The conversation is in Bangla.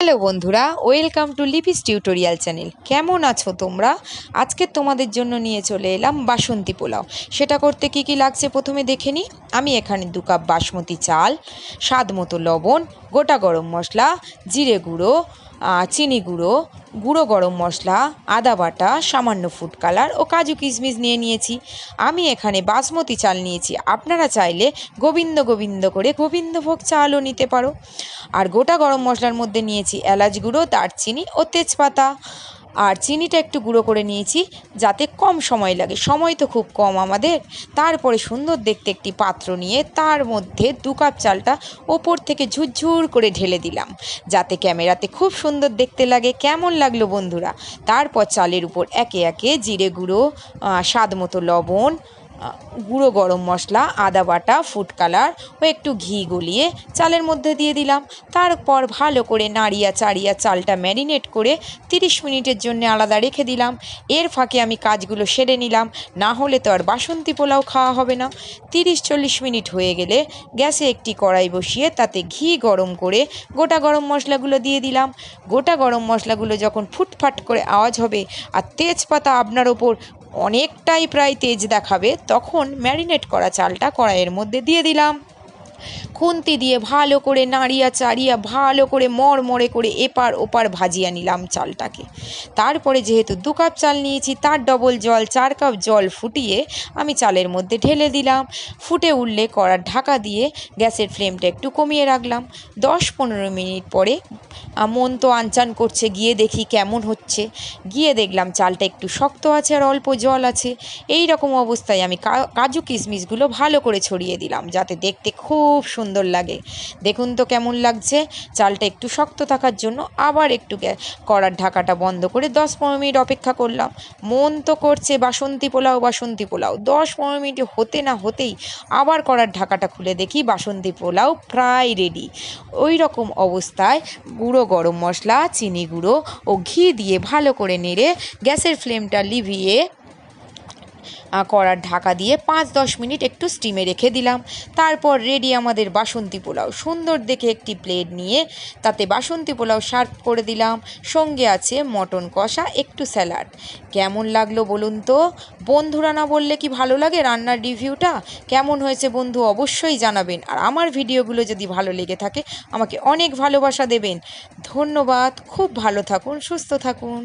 হ্যালো বন্ধুরা, welcome to Lipi's tutorial channel. কেমন আছো তোমরা? আজকে তোমাদের জন্য নিয়ে চলে এলাম বাসন্তী পোলাও। সেটা করতে কি কি লাগছে প্রথমে দেখে নিই। আমি এখানে 2 কাপ বাসমতি চাল, স্বাদ মতো লবণ, গোটা গরম মশলা, জিরে গুঁড়ো, চিনি গুঁড়ো, গুঁড়ো গরম মশলা, আদা বাটা, সামান্য ফুড কালার ও কাজু কিশমিশ নিয়ে নিয়েছি। আমি এখানে বাসমতি চাল নিয়েছি, আপনারা চাইলে গোবিন্দ করে গোবিন্দভোগ চালও নিতে পারো। আর গোটা গরম মশলার মধ্যে নিয়েছি এলাচ গুঁড়ো, দারচিনি ও তেজপাতা। আর চিনিটা একটু গুঁড়ো করে নিয়েছি যাতে কম সময় লাগে, সময় তো খুব কম আমাদের। তারপরে সুন্দর দেখতে একটি পাত্র নিয়ে তার মধ্যে 2 কাপ চালটা ওপর থেকে ঝুরঝুর করে ঢেলে দিলাম যাতে ক্যামেরাতে খুব সুন্দর দেখতে লাগে। কেমন লাগলো বন্ধুরা? তারপর চালের উপর একে একে জিরে গুঁড়ো, স্বাদ মতো লবণ, গুঁড়ো গরম মশলা, আদা বাটা, ফুড কালার ও একটু ঘি গলিয়ে চালের মধ্যে দিয়ে দিলাম। তারপর ভালো করে নাড়িয়া চাড়িয়া চালটা ম্যারিনেট করে 30 মিনিটের জন্য আলাদা রেখে দিলাম। এর ফাঁকে আমি কাজগুলো সেরে নিলাম, না হলে তো আর বাসন্তী পোলাও খাওয়া হবে না। 30-40 মিনিট হয়ে গেলে গ্যাসে একটি কড়াই বসিয়ে তাতে ঘি গরম করে গোটা গরম মশলাগুলো দিয়ে দিলাম। গোটা গরম মশলাগুলো যখন ফুটফাট করে আওয়াজ হবে আর তেজপাতা আপনার ওপর অনেকটাই প্রায় তেজ দেখাবে, তখন ম্যারিনেট করা চালটা কড়াইয়ের মধ্যে দিয়ে দিলাম। খুন্তি দিয়ে ভালো করে নাড়িয়া চাড়িয়া ভালো করে মড়মড়ে করে এপার ওপার ভাজিয়ে নিলাম চালটাকে। তারপরে যেহেতু 2 কাপ চাল নিয়েছি তার ডবল জল, 4 কাপ জল ফুটিয়ে আমি চালের মধ্যে ঢেলে দিলাম। ফুটে উঠলে কড়ার ঢাকা দিয়ে গ্যাসের ফ্লেমটা একটু কমিয়ে রাখলাম। 10-15 মিনিট পরে মন তো আনচান করছে, গিয়ে দেখি কেমন হচ্ছে। গিয়ে দেখলাম চালটা একটু শক্ত আছে আর অল্প জল আছে। এই রকম অবস্থায় আমি কাজু কিশমিশগুলো ভালো করে ছড়িয়ে দিলাম যাতে দেখতে খুব সুন্দর লাগে। দেখুন তো কেমন লাগছে। চালটা একটু শক্ত থাকার জন্য আবার একটু কড়ার ঢাকাটা বন্ধ করে 10-15 মিনিট অপেক্ষা করলাম। মন তো করছে বাসন্তী পোলাও 10-15 মিনিট হতে না হতেই আবার কড়ার ঢাকাটা খুলে দেখি বাসন্তী পোলাও প্রায় রেডি। ওই রকম অবস্থায় গুঁড়ো গরম মশলা, চিনি গুঁড়ো ও ঘি দিয়ে ভালো করে নেড়ে গ্যাসের ফ্লেমটা লিভিয়ে কড়ার ঢাকা দিয়ে 5-10 মিনিট একটু স্টিমে রেখে দিলাম। তারপর রেডি আমাদের বাসন্তী পোলাও। সুন্দর দেখে একটি প্লেট নিয়ে তাতে বাসন্তী পোলাও সার্ভ করে দিলাম। সঙ্গে আছে মটন কষা, একটু স্যালাড। কেমন লাগলো বলুন তো? বন্ধুরা না বললে কি ভালো লাগে রান্নার রিভিউটা? কেমন হয়েছে বন্ধু অবশ্যই জানাবেন। আর আমার ভিডিওগুলো যদি ভালো লেগে থাকে আমাকে অনেক ভালোবাসা দেবেন। ধন্যবাদ। খুব ভালো থাকুন, সুস্থ থাকুন।